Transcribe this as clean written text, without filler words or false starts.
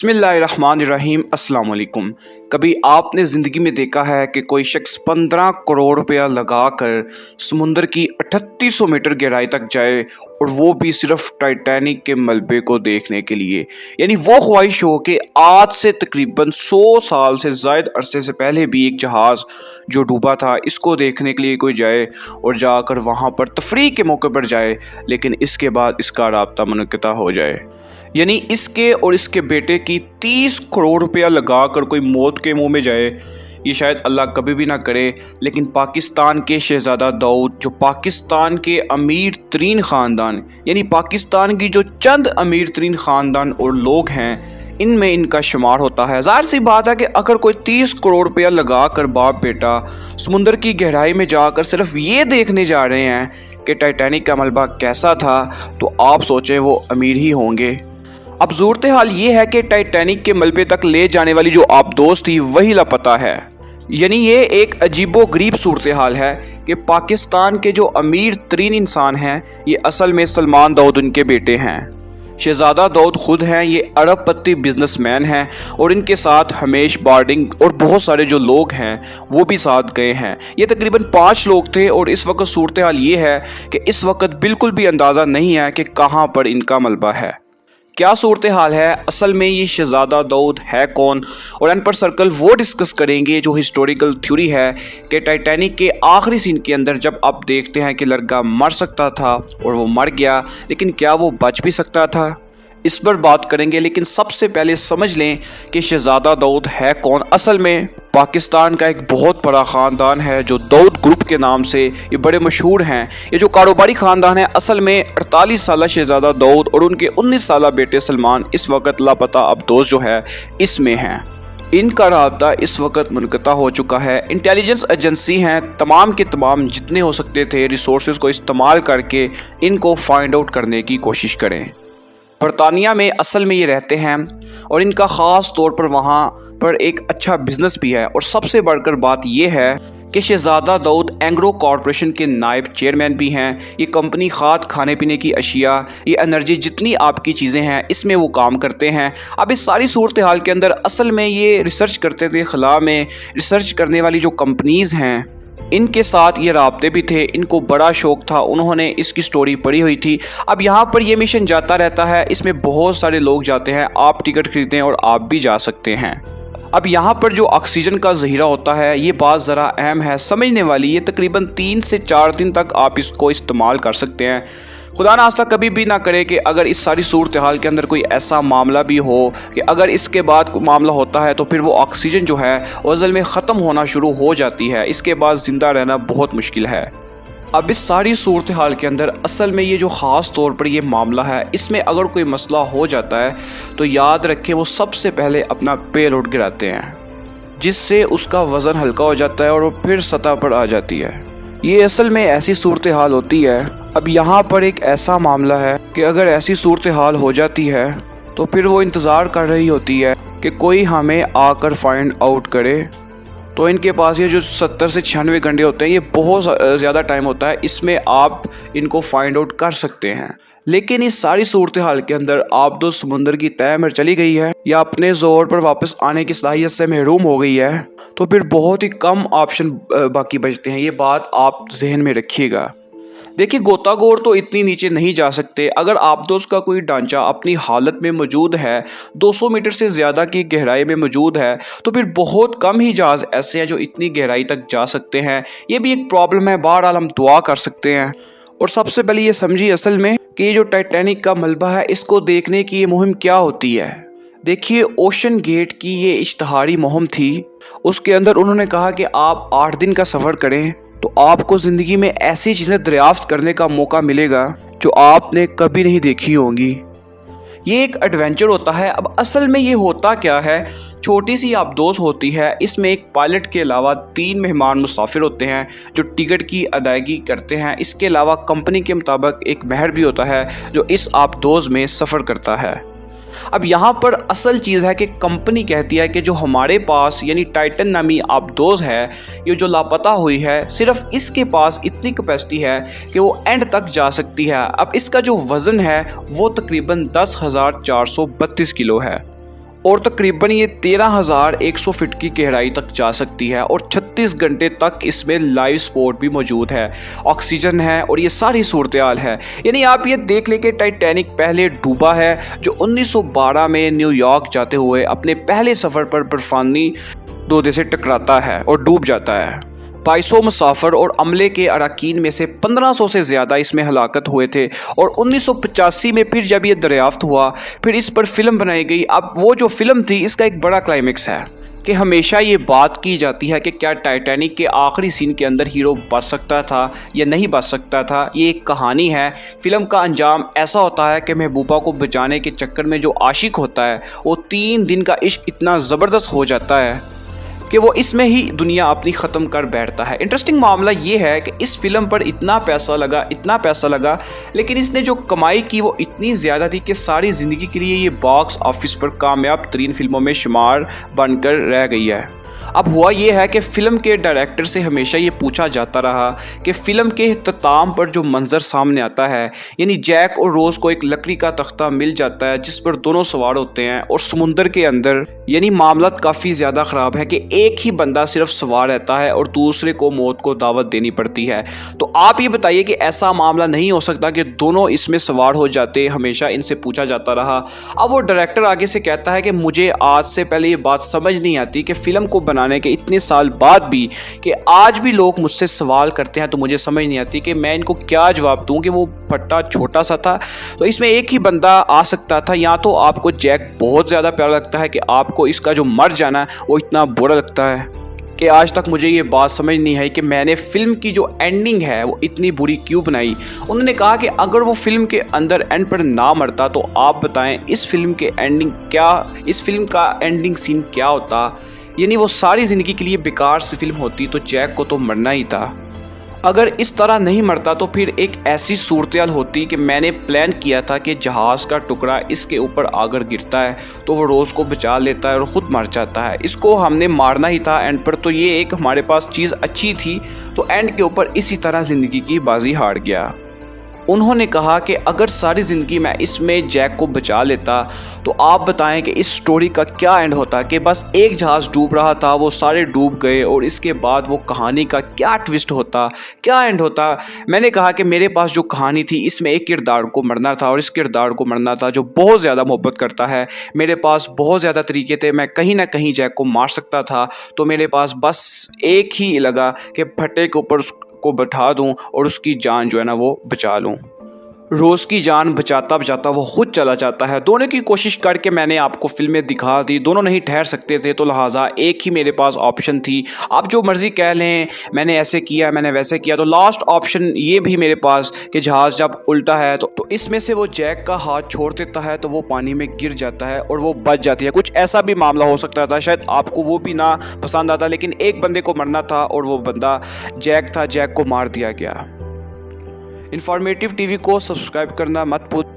बिस्मिल्लाहिर्रहमानिर्रहीम अस्सलाम वालेकुम। कभी आपने ज़िंदगी में देखा है कि कोई शख्स 15 करोड़ रुपया लगाकर समुंदर की 3800 मीटर गहराई तक जाए और वो भी सिर्फ टाइटैनिक के मलबे को देखने के लिए। यानी वो ख्वाहिश हो कि आज से तकरीबन 100 साल से ज़ायद अरसे से पहले भी एक जहाज़ जो डूबा था इसको देखने के लिए कोई जाए और जाकर वहाँ पर तफरीह के मौके पर जाए, लेकिन इसके बाद इसका राब्ता मुनक़ता हो जाए। यानी इसके और इसके बेटे की 30 करोड़ रुपया लगाकर कोई मौत के मुंह में जाए, ये शायद अल्लाह कभी भी ना करे। लेकिन पाकिस्तान के शहज़ादा दाऊद, जो पाकिस्तान के अमीर तरीन ख़ानदान यानी पाकिस्तान की जो चंद अमीर तरीन ख़ानदान और लोग हैं, इनमें इनका शुमार होता है। ज़ाहिर सी बात है कि अगर कोई 30 करोड़ रुपया लगा कर बाप बेटा समुंदर की गहराई में जाकर सिर्फ ये देखने जा रहे हैं कि टाइटैनिक का मलबा कैसा था, तो आप सोचें वो अमीर ही होंगे। अब सूरत हाल ये है कि टाइटैनिक के मलबे तक ले जाने वाली जो आबदोज़ थी वही लापता है। यानी ये एक अजीबो गरीब सूरत हाल है कि पाकिस्तान के जो अमीर तरीन इंसान हैं ये असल में सलमान दाऊद उनके बेटे हैं। शहज़ादा दाऊद खुद हैं, ये अरबपति बिजनेसमैन हैं और इनके साथ हमेश बार्डिंग और बहुत सारे जो लोग हैं वो भी साथ गए हैं। ये तकरीबन 5 लोग थे और इस वक्त सूरत हाल ये है कि इस वक्त बिल्कुल भी अंदाज़ा नहीं है कि कहाँ पर इनका मलबा है, क्या सूरत हाल है, असल में ये शहज़ादा दाऊद है कौन, और एन पर सर्कल वो डिस्कस करेंगे जो हिस्टोरिकल थ्योरी है कि टाइटैनिक के आखिरी सीन के अंदर जब आप देखते हैं कि लड़का मर सकता था और वो मर गया, लेकिन क्या वो बच भी सकता था, इस पर बात करेंगे। लेकिन सबसे पहले समझ लें कि शहज़ादा दाऊद है कौन। असल में पाकिस्तान का एक बहुत बड़ा ख़ानदान है जो दाऊद ग्रुप के नाम से ये बड़े मशहूर हैं। ये जो कारोबारी ख़ानदान है, असल में 48 साला शहज़ादा दाऊद और उनके 19 साला बेटे सलमान इस वक्त लापता अबदोज़ जो है इसमें हैं। इनका राब्ता इस वक्त मुनक़ता हो चुका है। इंटेलिजेंस एजेंसी हैं, तमाम के तमाम जितने हो सकते थे रिसोर्सेज को इस्तेमाल करके इनको फाइंड आउट करने की कोशिश करें। बरतानिया में असल में ये रहते हैं और इनका ख़ास तौर पर वहाँ पर एक अच्छा बिज़नेस भी है। और सबसे बढ़कर बात यह है कि शहज़ादा दाऊद एंग्रो कॉरपोरेशन के नायब चेयरमैन भी हैं। ये कंपनी खाद, खाने पीने की अशिया, ये एनर्जी, जितनी आपकी चीज़ें हैं इसमें वो काम करते हैं। अब इस सारी सूरत हाल के अंदर असल में ये रिसर्च करते थे, खला में रिसर्च करने वाली जो कंपनीज़ हैं इनके साथ ये राब्ते भी थे। इनको बड़ा शौक़ था, उन्होंने इसकी स्टोरी पढ़ी हुई थी। अब यहाँ पर ये मिशन जाता रहता है, इसमें बहुत सारे लोग जाते हैं, आप टिकट खरीदें और आप भी जा सकते हैं। अब यहाँ पर जो ऑक्सीजन का ज़हीरा होता है ये बात ज़रा अहम है, समझने वाली। ये तकरीबन 3 से 4 दिन तक आप इसको इस्तेमाल कर सकते हैं। खुदा ना खास्ता कभी भी ना करे कि अगर इस सारी सूरत हाल के अंदर कोई ऐसा मामला भी हो कि अगर इसके बाद कोई मामला होता है तो फिर वो ऑक्सीजन जो है वो असल में ख़त्म होना शुरू हो जाती है, इसके बाद ज़िंदा रहना बहुत मुश्किल है। अब इस सारी सूरत हाल के अंदर असल में ये जो ख़ास तौर पर ये मामला है, इसमें अगर कोई मसला हो जाता है तो याद रखें वो सबसे पहले अपना पेलोड गिराते हैं, जिससे उसका वज़न हल्का हो जाता है और वो फिर सतह पर आ जाती है। ये असल में ऐसी सूरत हाल होती है। अब यहाँ पर एक ऐसा मामला है कि अगर ऐसी सूरत हाल हो जाती है तो फिर वो इंतज़ार कर रही होती है कि कोई हमें आकर फाइंड आउट करे। तो इनके पास ये जो 70 से 96 घंटे होते हैं, ये बहुत ज़्यादा टाइम होता है, इसमें आप इनको फाइंड आउट कर सकते हैं। लेकिन इस सारी सूरत हाल के अंदर आप तो समुंदर की तह में चली गई है या अपने ज़ोर पर वापस आने की सलाहियत से महरूम हो गई है, तो फिर बहुत ही कम ऑप्शन बाकी बचते हैं। ये बात आप जहन में रखिएगा। देखिए, गोताखोर तो इतनी नीचे नहीं जा सकते। अगर आबदोज़ का कोई ढांचा अपनी हालत में मौजूद है, 200 मीटर से ज़्यादा की गहराई में मौजूद है, तो फिर बहुत कम ही जहाज़ ऐसे हैं जो इतनी गहराई तक जा सकते हैं। ये भी एक प्रॉब्लम है, बहरहाल हम दुआ कर सकते हैं। और सबसे पहले ये समझिए असल में कि ये जो टाइटैनिक का मलबा है इसको देखने की ये मुहिम क्या होती है। देखिए, ओशन गेट की ये इश्तहारी मुहिम थी। उसके अंदर उन्होंने कहा कि आप 8 दिन का सफ़र करें तो आपको ज़िंदगी में ऐसी चीज़ें दरियाफ्त करने का मौका मिलेगा जो आपने कभी नहीं देखी होंगी। ये एक एडवेंचर होता है। अब असल में ये होता क्या है, छोटी सी आबदोज़ होती है। इसमें एक पायलट के अलावा 3 मेहमान मुसाफिर होते हैं जो टिकट की अदायगी करते हैं। इसके अलावा कंपनी के मुताबिक एक महर भी होता है जो इस आबदोज़ में सफ़र करता है। अब यहाँ पर असल चीज़ है कि कंपनी कहती है कि जो हमारे पास यानी टाइटन नामी आबदोज़ है, ये जो लापता हुई है, सिर्फ इसके पास इतनी कैपेसिटी है कि वो एंड तक जा सकती है। अब इसका जो वज़न है वो तकरीबन 10,432 किलो है और तकरीबन ये 13,100 फीट की गहराई तक जा सकती है और 36 घंटे तक इसमें लाइव सपोर्ट भी मौजूद है, ऑक्सीजन है और ये सारी सूरत हाल है। यानी आप ये देख लें कि टाइटैनिक पहले डूबा है, जो 1912 में न्यूयॉर्क जाते हुए अपने पहले सफ़र पर बर्फानी तोदे से टकराता है और डूब जाता है। 250 मुसाफिर और अमले के अरकान में से 1500 से ज़्यादा इसमें हलाकत हुए थे और 1985 में फिर जब ये दरियाफ्त हुआ, फिर इस पर फिल्म बनाई गई। अब वो जो फिल्म थी, इसका एक बड़ा क्लाइमेक्स है कि हमेशा ये बात की जाती है कि क्या टाइटैनिक के आखिरी सीन के अंदर हीरो बच सकता था या नहीं बच सकता था। ये एक कहानी है। फिल्म का अंजाम ऐसा होता है कि महबूबा को बचाने के चक्कर में जो आशिक होता है, वो 3 दिन का इश्क इतना ज़बरदस्त हो जाता है कि वो इसमें ही दुनिया अपनी ख़त्म कर बैठता है। इंटरेस्टिंग मामला ये है कि इस फिल्म पर इतना पैसा लगा, लेकिन इसने जो कमाई की वो इतनी ज़्यादा थी कि सारी ज़िंदगी के लिए ये बॉक्स ऑफिस पर कामयाब तरीन फिल्मों में शुमार बनकर रह गई है। अब हुआ ये है कि फ़िल्म के डायरेक्टर से हमेशा ये पूछा जाता रहा कि फ़िल्म के इख्तिताम पर जो मंज़र सामने आता है, यानी जैक और रोज़ को एक लकड़ी का तख्ता मिल जाता है जिस पर दोनों सवार होते हैं और समुंदर के अंदर, यानी मामला काफ़ी ज़्यादा ख़राब है कि एक ही बंदा सिर्फ सवार रहता है और दूसरे को मौत को दावत देनी पड़ती है। तो आप ये बताइए कि ऐसा मामला नहीं हो सकता कि दोनों इसमें सवार हो जाते। हमेशा इनसे पूछा जाता रहा। अब वो डायरेक्टर आगे से कहता है कि मुझे आज से पहले ये बात समझ नहीं आती कि फ़िल्म को बनाने के इतने साल बाद भी कि आज भी लोग मुझसे सवाल करते हैं, तो मुझे समझ नहीं आती कि मैं इनको क्या जवाब दूं कि वो फट्टा छोटा सा था तो इसमें एक ही बंदा आ सकता था, या तो आपको जैक बहुत ज़्यादा प्यारा लगता है कि आपको इसका जो मर जाना वो इतना बुरा लगता है कि आज तक मुझे ये बात समझ नहीं आई कि मैंने फ़िल्म की जो एंडिंग है वो इतनी बुरी क्यों बनाई। उन्होंने कहा कि अगर वो फिल्म के अंदर एंड पर ना मरता तो आप बताएं इस फिल्म का एंडिंग सीन क्या होता। यानी वो सारी ज़िंदगी के लिए बेकार सी फिल्म होती, तो जैक को तो मरना ही था। अगर इस तरह नहीं मरता तो फिर एक ऐसी सूरत होती कि मैंने प्लान किया था कि जहाज़ का टुकड़ा इसके ऊपर आकर गिरता है तो वो रोज़ को बचा लेता है और ख़ुद मर जाता है। इसको हमने मारना ही था एंड पर, तो ये एक हमारे पास चीज़ अच्छी थी, तो एंड के ऊपर इसी तरह ज़िंदगी की बाजी हार गया। उन्होंने कहा कि अगर सारी ज़िंदगी मैं इसमें जैक को बचा लेता तो आप बताएं कि इस स्टोरी का क्या एंड होता कि बस एक जहाज़ डूब रहा था, वो सारे डूब गए और इसके बाद वो कहानी का क्या ट्विस्ट होता, क्या एंड होता। मैंने कहा कि मेरे पास जो कहानी थी इसमें एक किरदार को मरना था और इस किरदार को मरना था जो बहुत ज़्यादा मोहब्बत करता है। मेरे पास बहुत ज़्यादा तरीके थे, मैं कहीं ना कहीं जैक को मार सकता था, तो मेरे पास बस एक ही लगा कि फटे के ऊपर को बैठा दूं और उसकी जान जो है ना वो बचा लूं। रोज़ की जान बचाता बचाता वो खुद चला जाता है। दोनों की कोशिश करके मैंने आपको फिल्में दिखा दी, दोनों नहीं ठहर सकते थे, तो लिहाजा एक ही मेरे पास ऑप्शन थी। आप जो मर्ज़ी कह लें, मैंने ऐसे किया, मैंने वैसे किया, तो लास्ट ऑप्शन ये भी मेरे पास कि जहाज़ जब उल्टा है तो इसमें से वो जैक का हाथ छोड़ देता है तो वो पानी में गिर जाता है और वो बच जाती है। कुछ ऐसा भी मामला हो सकता था, शायद आपको वो भी ना पसंद आता, लेकिन एक बंदे को मरना था और वो बंदा जैक था, जैक को मार दिया गया। इन्फॉर्मेटिव टीवी को सब्सक्राइब करना मत भूलिए।